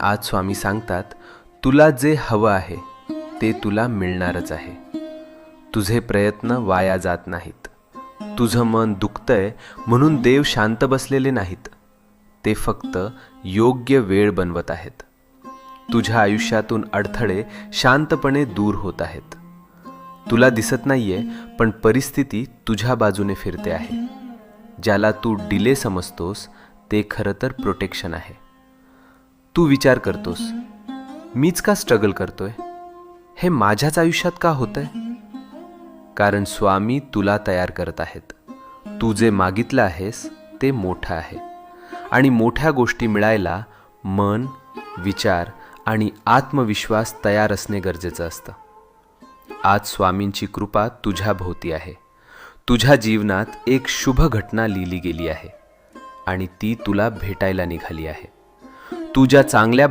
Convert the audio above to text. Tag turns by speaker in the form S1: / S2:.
S1: आज स्वामी सांगतात, तुला जे हवं आहे ते तुला मिळणारच आहे. तुझे प्रयत्न वाया जात नाहीत. तुझं मन दुखतंय म्हणून देव शांत बसलेले नाहीत. ते फक्त योग्य वेळ बनवत आहेत. तुझ्या आयुष्यातून अडथळे शांतपणे दूर होत आहेत. तुला दिसत नाहीये, पण परिस्थिती तुझ्या बाजूने फिरते आहे. ज्याला तू डिले समजतोस ते खरं तर प्रोटेक्शन आहे. तू विचार करतोस, मीच का स्ट्रगल करतोय, हे माझ्याच आयुष्यात का होतंय? कारण स्वामी तुला तयार करत आहेत. तू जे मागितलं आहेस ते मोठं आहे, आणि मोठ्या गोष्टी मिळायला मन, विचार आणि आत्मविश्वास तयार असणे गरजेचं असतं. आज स्वामींची कृपा तुझ्या भोवती आहे. तुझ्या जीवनात एक शुभ घटना लिहिली गेली आहे, आणि ती तुला भेटायला निघाली आहे. तू ज्या चांगल्या